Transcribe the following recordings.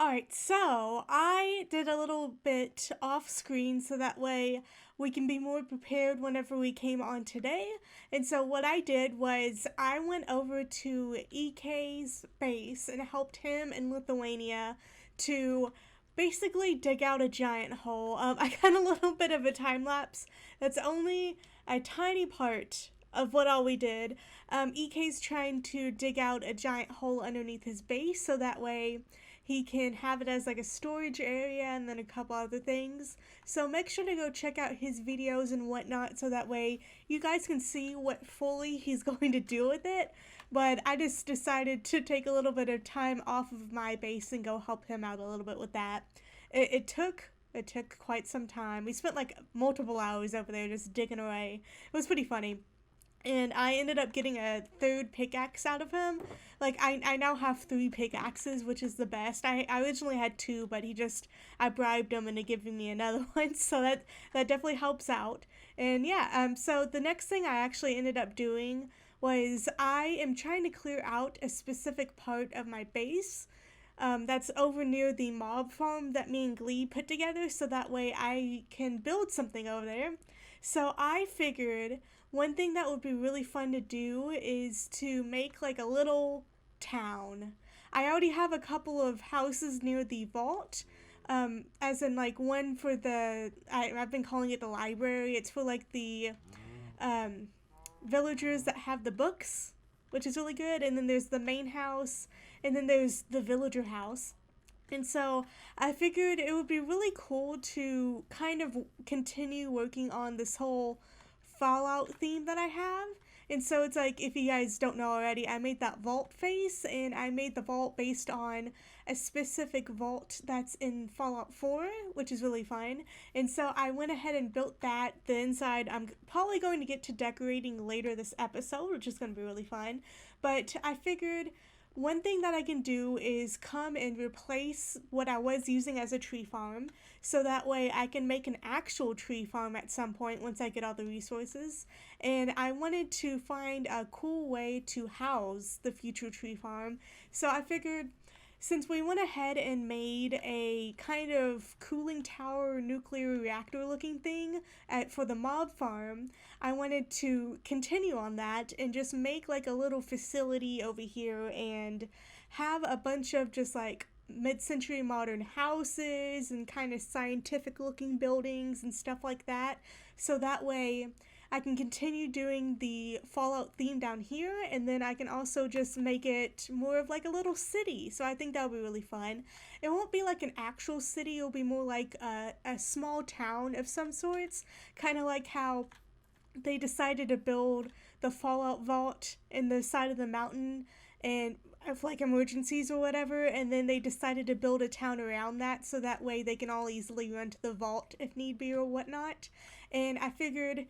Alright, so I did a little bit off screen so that way we can be more prepared whenever we came on today. And so what I did was I went over to EK's base and helped him in Lithuania to basically dig out a giant hole. I got a little bit of a time lapse. That's only a tiny part of what all we did. EK's trying to dig out a giant hole underneath his base so that way he can have it as like a storage area and then a couple other things. So make sure to go check out his videos and whatnot so that way you guys can see what fully he's going to do with it. But I just decided to take a little bit of time off of my base and go help him out a little bit with that. It took quite some time. We spent like multiple hours over there just digging away. It was pretty funny. And I ended up getting a third pickaxe out of him. Like, I now have 3 pickaxes, which is the best. I originally had 2, but I bribed him into giving me another one, so that definitely helps out. And yeah, so the next thing I actually ended up doing was I am trying to clear out a specific part of my base. That's over near the mob farm that me and Glee put together, so that way I can build something over there. So I figured one thing that would be really fun to do is to make like a little town. I already have a couple of houses near the vault, as in like one for I've been calling it the library. It's for like the villagers that have the books, which is really good. And then there's the main house, and then there's the villager house. And so I figured it would be really cool to kind of continue working on this whole Fallout theme that I have. And so it's like, if you guys don't know already, I made that vault face, and I made the vault based on a specific vault that's in Fallout 4, which is really fun. And so I went ahead and built that. The inside, I'm probably going to get to decorating later this episode, which is going to be really fun. But I figured one thing that I can do is come and replace what I was using as a tree farm, so that way I can make an actual tree farm at some point once I get all the resources. And I wanted to find a cool way to house the future tree farm, so I figured since we went ahead and made a kind of cooling tower nuclear reactor looking thing for the mob farm, I wanted to continue on that and just make like a little facility over here and have a bunch of just like mid-century modern houses and kind of scientific looking buildings and stuff like that, so that way I can continue doing the Fallout theme down here, and then I can also just make it more of like a little city. So I think that'll be really fun. It won't be like an actual city, it'll be more like a small town of some sorts, kind of like how they decided to build the Fallout vault in the side of the mountain and of like emergencies or whatever, and then they decided to build a town around that so that way they can all easily run to the vault if need be or whatnot. And I figured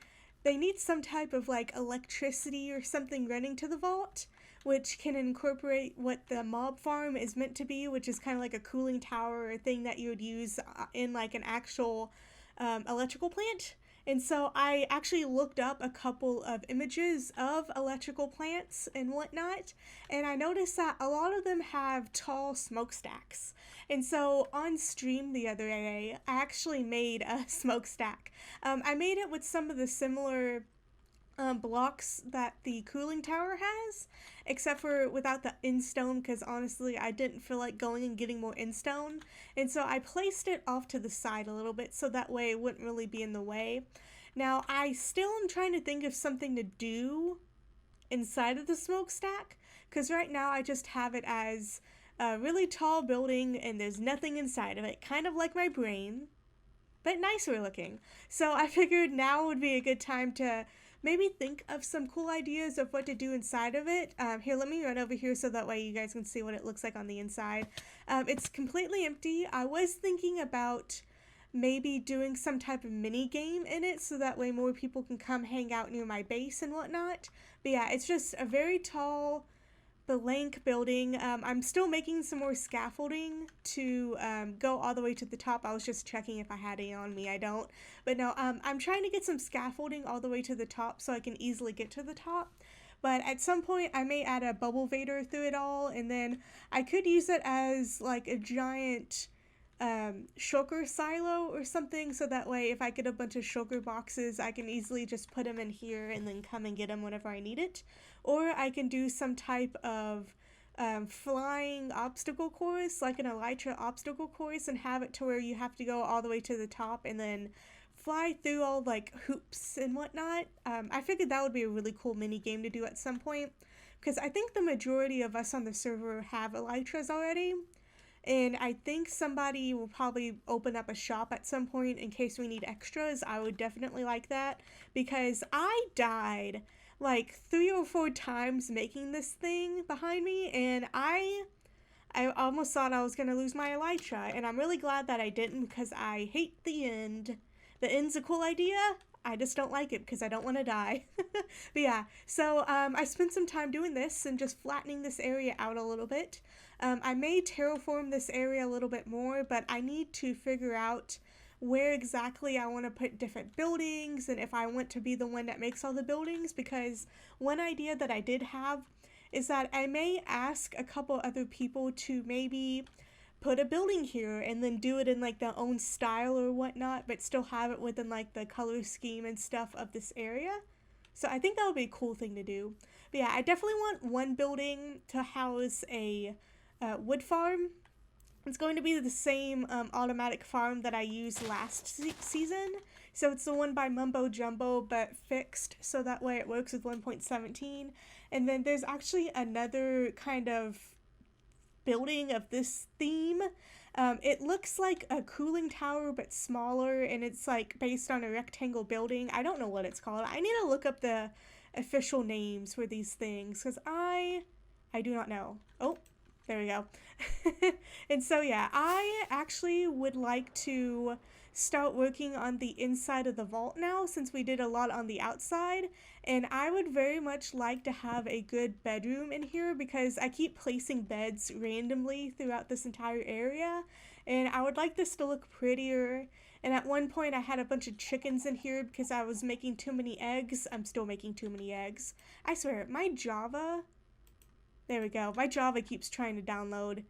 they need some type of like electricity or something running to the vault, which can incorporate what the mob farm is meant to be, which is kind of like a cooling tower or thing that you would use in like an actual electrical plant. And so I actually looked up a couple of images of electrical plants and whatnot, and I noticed that a lot of them have tall smokestacks. And so on stream the other day, I actually made a smokestack. I made it with some of the similar blocks that the cooling tower has, except for without the in-stone, because honestly I didn't feel like going and getting more in-stone, and so I placed it off to the side a little bit so that way it wouldn't really be in the way. Now I still am trying to think of something to do inside of the smokestack, because right now I just have it as a really tall building and there's nothing inside of it, kind of like my brain, but nicer looking. So I figured now would be a good time to maybe think of some cool ideas of what to do inside of it. Here, let me run over here so that way you guys can see what it looks like on the inside. It's completely empty. I was thinking about maybe doing some type of mini game in it so that way more people can come hang out near my base and whatnot. But yeah, it's just a very tall blank building. I'm still making some more scaffolding to go all the way to the top. I was just checking if I had any on me. I don't. But no, I'm trying to get some scaffolding all the way to the top so I can easily get to the top. but at some point I may add a bubble vader through it all, and then I could use it as like a giant shulker silo or something, so that way if I get a bunch of shulker boxes I can easily just put them in here and then come and get them whenever I need it. Or I can do some type of flying obstacle course, like an elytra obstacle course, and have it to where you have to go all the way to the top and then fly through all like hoops and whatnot. I figured that would be a really cool mini game to do at some point, because I think the majority of us on the server have elytras already, and I think somebody will probably open up a shop at some point in case we need extras. I would definitely like that, because I died like 3 or 4 times making this thing behind me, and I almost thought I was gonna lose my elytra, and I'm really glad that I didn't, because I hate the end. The end's a cool idea. I just don't like it because I don't want to die. But yeah, so I spent some time doing this and just flattening this area out a little bit. I may terraform this area a little bit more, but I need to figure out where exactly I want to put different buildings and if I want to be the one that makes all the buildings, because one idea that I did have is that I may ask a couple other people to maybe put a building here and then do it in like their own style or whatnot, but still have it within like the color scheme and stuff of this area. So I think that would be a cool thing to do. But yeah, I definitely want one building to house a wood farm. It's going to be the same automatic farm that I used last season. So it's the one by Mumbo Jumbo, but fixed, so that way it works with 1.17. And then there's actually another kind of building of this theme. It looks like a cooling tower but smaller, and it's like based on a rectangle building. I don't know what it's called. I need to look up the official names for these things, because I do not know. Oh, there we go. And so yeah, I actually would like to start working on the inside of the vault now, since we did a lot on the outside, and I would very much like to have a good bedroom in here, because I keep placing beds randomly throughout this entire area, and I would like this to look prettier. And at one point I had a bunch of chickens in here because I was making too many eggs. I'm still making too many eggs. I swear, my Java, there we go, my Java keeps trying to download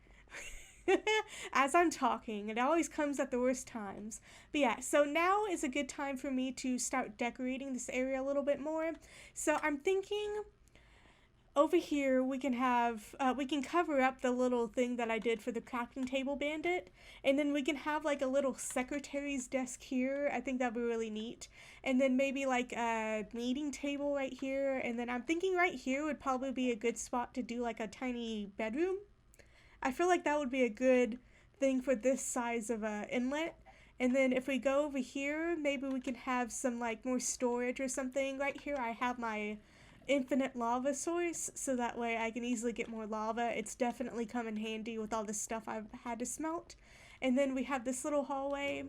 as I'm talking. It always comes at the worst times. But yeah, so now is a good time for me to start decorating this area a little bit more. So I'm thinking over here we can have, we can cover up the little thing that I did for the crafting table bandit, and then we can have like a little secretary's desk here. I think that'd be really neat. And then maybe like a meeting table right here, and then I'm thinking right here would probably be a good spot to do like a tiny bedroom. I feel like that would be a good thing for this size of a inlet. And then if we go over here, maybe we can have some like more storage or something. Right here I have my infinite lava source, so that way I can easily get more lava. It's definitely come in handy with all the stuff I've had to smelt. And then we have this little hallway,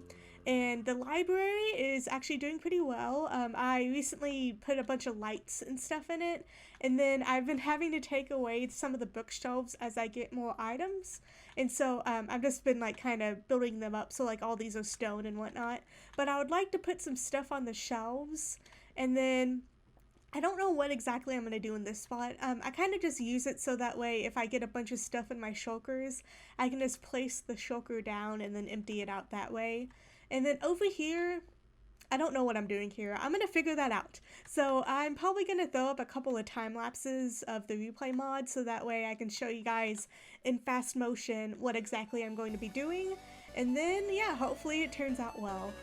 and the library is actually doing pretty well. I recently put a bunch of lights and stuff in it, and then I've been having to take away some of the bookshelves as I get more items, and so I've just been like kind of building them up, so like all these are stone and whatnot. But I would like to put some stuff on the shelves, and then I don't know what exactly I'm going to do in this spot. I kind of just use it so that way if I get a bunch of stuff in my shulkers, I can just place the shulker down and then empty it out that way. And then over here, I don't know what I'm doing here. I'm going to figure that out. So I'm probably going to throw up a couple of time lapses of the replay mod, so that way I can show you guys in fast motion what exactly I'm going to be doing. And then, yeah, hopefully it turns out well.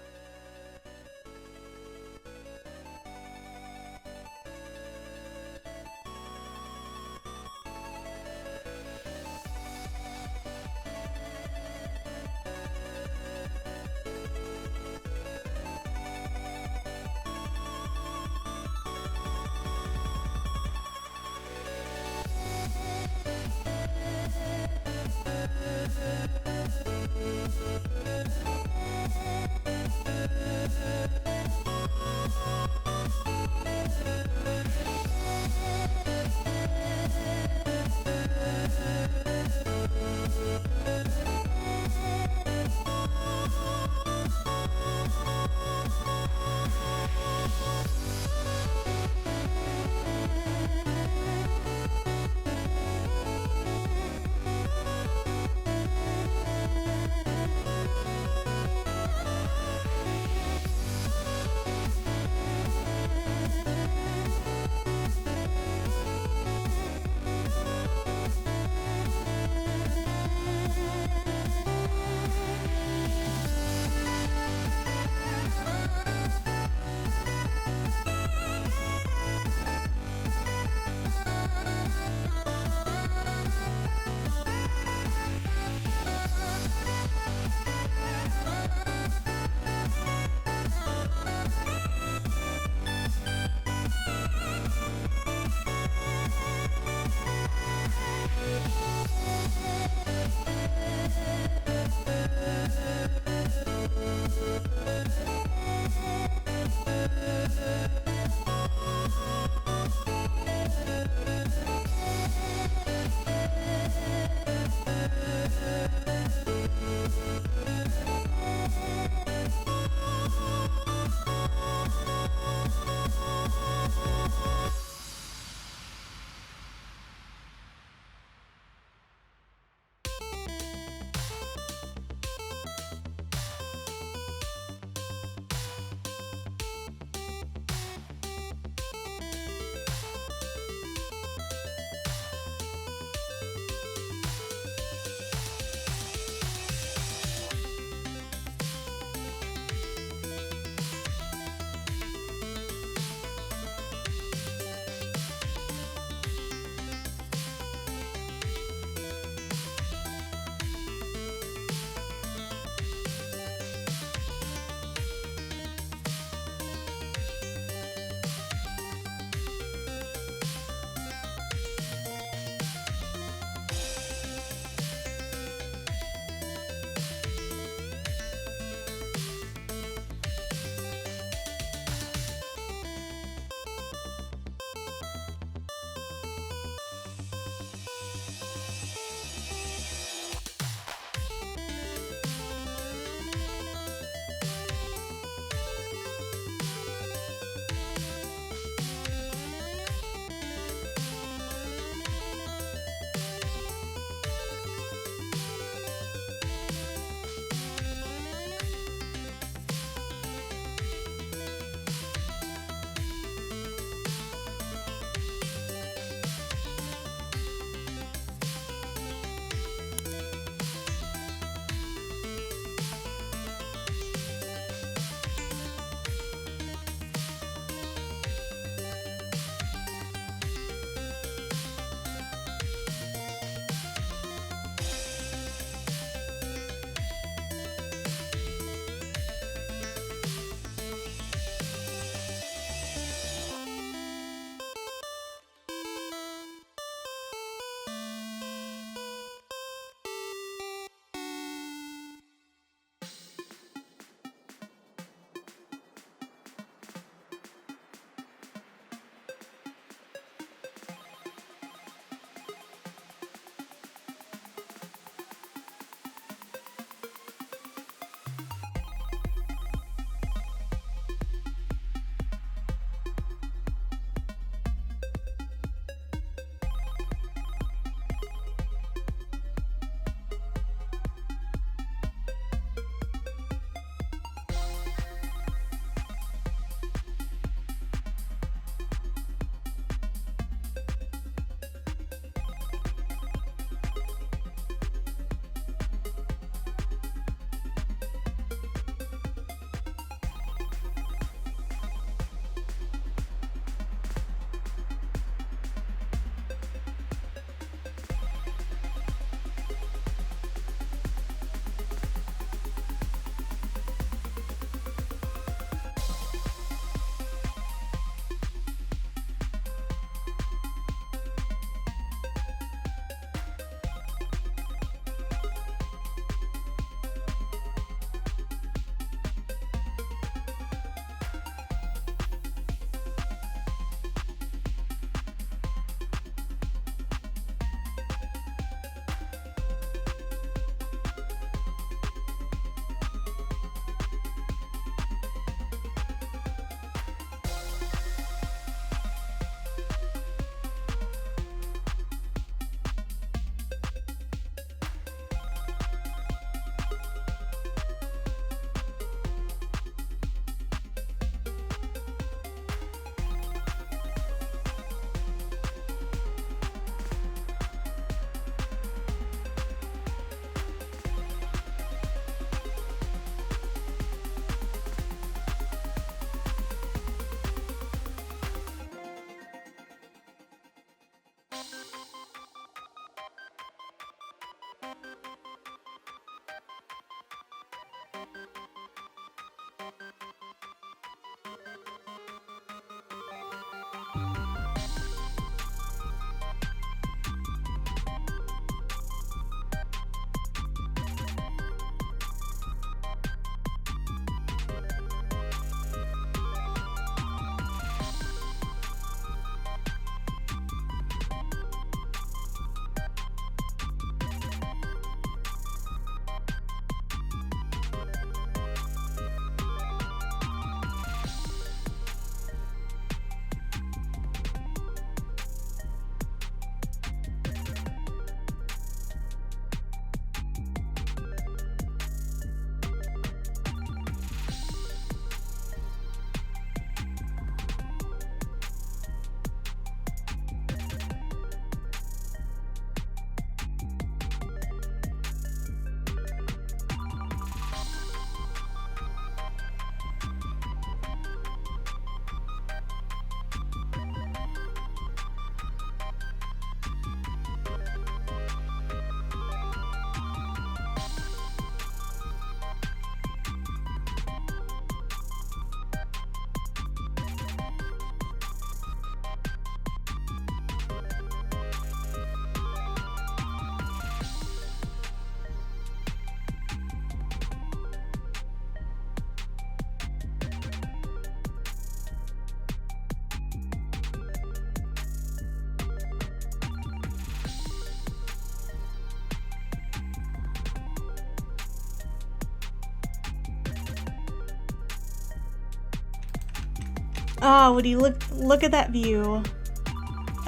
Oh, would you look at that view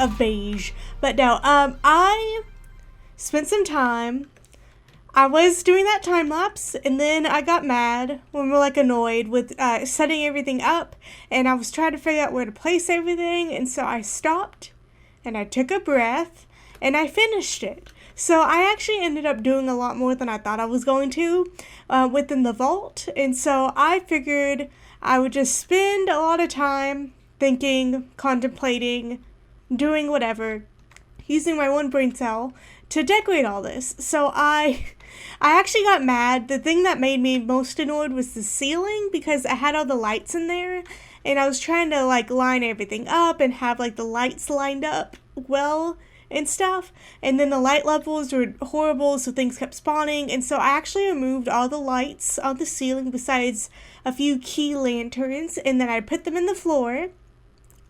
of beige. But no, I spent some time. I was doing that time lapse, and then I got mad when we're like annoyed with setting everything up, and I was trying to figure out where to place everything, and so I stopped and I took a breath and I finished it. So I actually ended up doing a lot more than I thought I was going to within the vault, and so I figured I would just spend a lot of time thinking, contemplating, doing whatever, using my one brain cell to decorate all this. So I actually got mad. The thing that made me most annoyed was the ceiling, because I had all the lights in there and I was trying to like line everything up and have like the lights lined up well and stuff, and then the light levels were horrible, so things kept spawning, and so I actually removed all the lights on the ceiling besides a few key lanterns, and then I put them in the floor,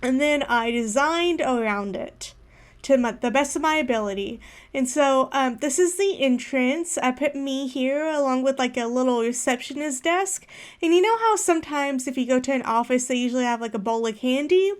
and then I designed around it to the best of my ability. And so this is the entrance. I put me here along with like a little receptionist desk, and you know how sometimes if you go to an office they usually have like a bowl of candy?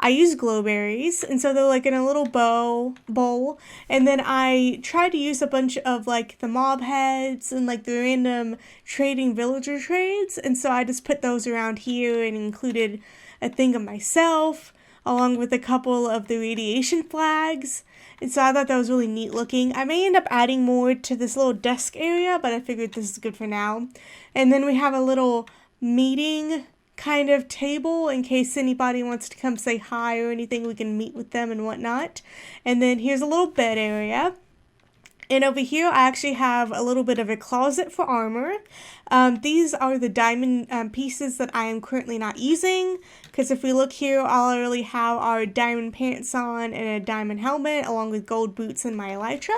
I use glowberries, and so they're like in a little bowl, and then I try to use a bunch of like the mob heads and like the random trading villager trades, and so I just put those around here and included a thing of myself along with a couple of the radiation flags, and so I thought that was really neat looking. I may end up adding more to this little desk area, but I figured this is good for now. And then we have a little meeting kind of table in case anybody wants to come say hi or anything, we can meet with them and whatnot. And then here's a little bed area. And over here I actually have a little bit of a closet for armor. These are the diamond pieces that I am currently not using, because if we look here, all I really have are diamond pants on and a diamond helmet along with gold boots and my elytra.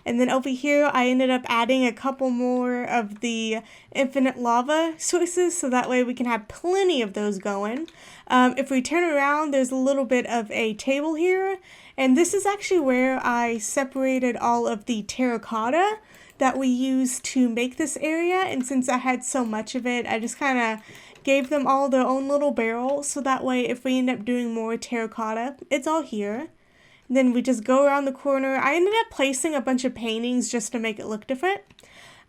And then over here, I ended up adding a couple more of the infinite lava sources, so that way we can have plenty of those going. If we turn around, there's a little bit of a table here, and this is actually where I separated all of the terracotta that we used to make this area, and since I had so much of it, I just kind of gave them all their own little barrel, so that way if we end up doing more terracotta, it's all here. Then we just go around the corner. I ended up placing a bunch of paintings just to make it look different.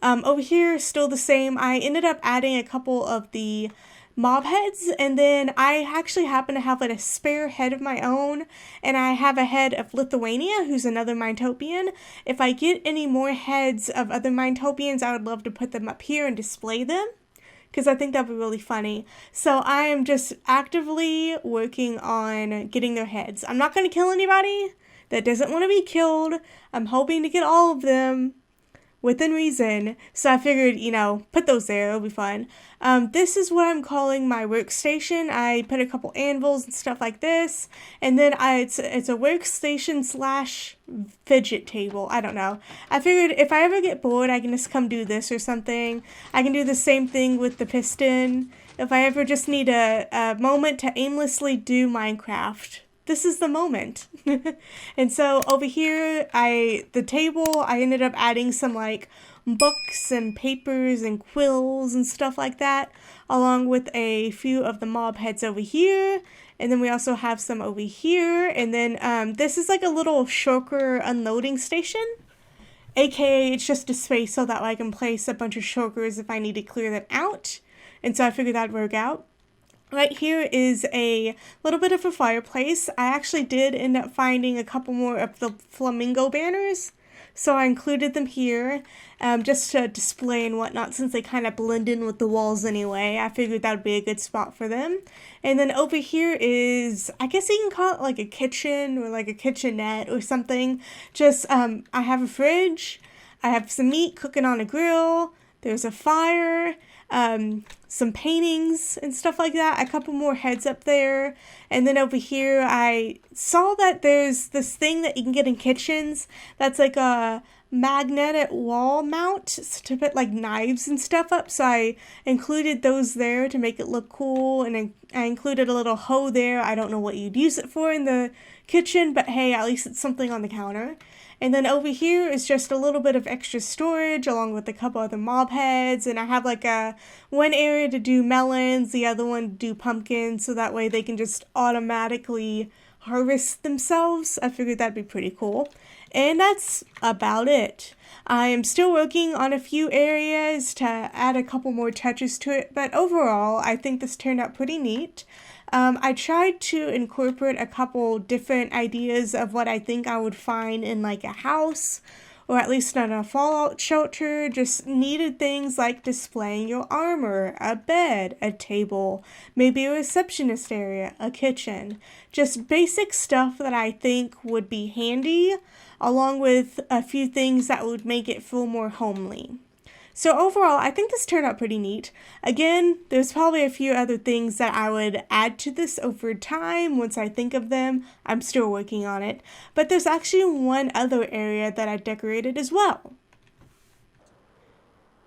Over here, still the same. I ended up adding a couple of the mob heads, and then I actually happen to have like a spare head of my own, and I have a head of Lithuania, who's another Minetopian. If I get any more heads of other Minetopians, I would love to put them up here and display them, because I think that would be really funny. So I am just actively working on getting their heads. I'm not going to kill anybody that doesn't want to be killed. I'm hoping to get all of them within reason. So I figured, put those there. It'll be fun. This is what I'm calling my workstation. I put a couple anvils and stuff like this. And then it's a workstation / fidget table. I don't know. I figured if I ever get bored, I can just come do this or something. I can do the same thing with the piston. If I ever just need a moment to aimlessly do Minecraft, this is the moment. And so over here, the table, I ended up adding some like books and papers and quills and stuff like that, along with a few of the mob heads over here. And then we also have some over here. And then this is like a little shulker unloading station, aka it's just a space so that I can place a bunch of shulkers if I need to clear them out. And so I figured that'd work out. Right here is a little bit of a fireplace. I actually did end up finding a couple more of the flamingo banners, so I included them here just to display and whatnot, since they kind of blend in with the walls anyway. I figured that would be a good spot for them. And then over here is, I guess you can call it like a kitchen or like a kitchenette or something. Just, I have a fridge, I have some meat cooking on a grill, there's a fire, some paintings and stuff like that, a couple more heads up there, and then over here I saw that there's this thing that you can get in kitchens that's like a magnetic wall mount to put like knives and stuff up, so I included those there to make it look cool, and I included a little hoe there. I don't know what you'd use it for in the kitchen, but hey, at least it's something on the counter. And then over here is just a little bit of extra storage along with a couple other mob heads. And I have like one area to do melons, the other one to do pumpkins, so that way they can just automatically harvest themselves. I figured that'd be pretty cool. And that's about it. I am still working on a few areas to add a couple more touches to it, but overall I think this turned out pretty neat. I tried to incorporate a couple different ideas of what I think I would find in like a house, or at least in a fallout shelter. Just needed things like displaying your armor, a bed, a table, maybe a receptionist area, a kitchen. Just basic stuff that I think would be handy, along with a few things that would make it feel more homely. So overall, I think this turned out pretty neat. Again, there's probably a few other things that I would add to this over time once I think of them. I'm still working on it. But there's actually one other area that I decorated as well.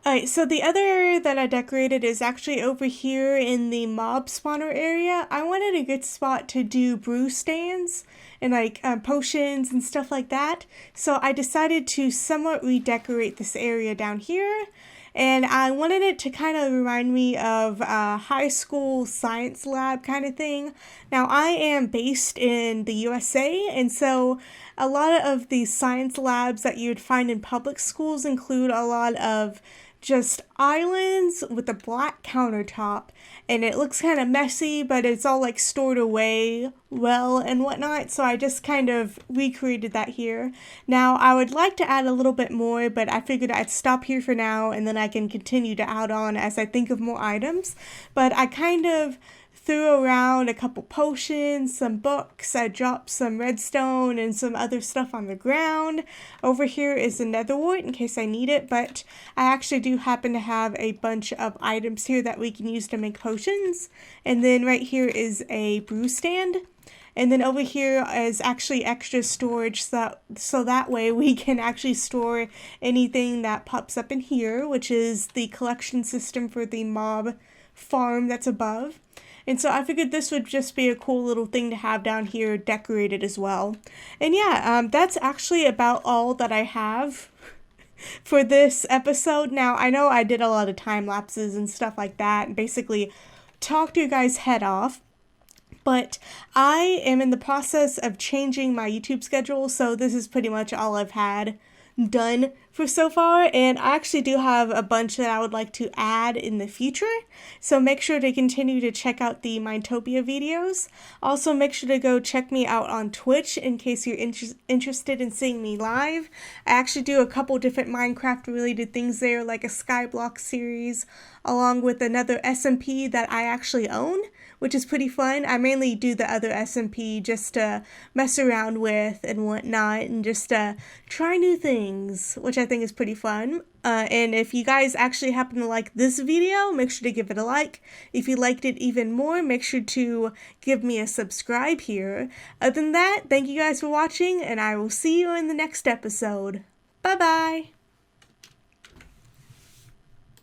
Alright, so the other area that I decorated is actually over here in the mob spawner area. I wanted a good spot to do brew stands and like potions and stuff like that. So I decided to somewhat redecorate this area down here. And I wanted it to kind of remind me of a high school science lab kind of thing. Now, I am based in the USA, and so a lot of the science labs that you'd find in public schools include a lot of just islands with a black countertop, and it looks kind of messy, but it's all like stored away well and whatnot, so I just kind of recreated that here. Now I would like to add a little bit more, but I figured I'd stop here for now and then I can continue to add on as I think of more items. But I kind of threw around a couple potions, some books, I dropped some redstone and some other stuff on the ground. Over here is a nether wart in case I need it, but I actually do happen to have a bunch of items here that we can use to make potions. And then right here is a brew stand. And then over here is actually extra storage so that way we can actually store anything that pops up in here, which is the collection system for the mob farm that's above. And so I figured this would just be a cool little thing to have down here decorated as well. And yeah, that's actually about all that I have for this episode. Now, I know I did a lot of time lapses and stuff like that and basically talked your guys' head off. But I am in the process of changing my YouTube schedule, so this is pretty much all I've had done for so far, and I actually do have a bunch that I would like to add in the future, so make sure to continue to check out the Minetopia videos. Also, make sure to go check me out on Twitch in case you're interested in seeing me live. I actually do a couple different Minecraft related things there, like a Skyblock series, along with another SMP that I actually own, which is pretty fun. I mainly do the other SMP just to mess around with and whatnot, and just try new things, which I think is pretty fun. And if you guys actually happen to like this video, make sure to give it a like. If you liked it even more, make sure to give me a subscribe here. Other than that, thank you guys for watching, and I will see you in the next episode. Bye-bye!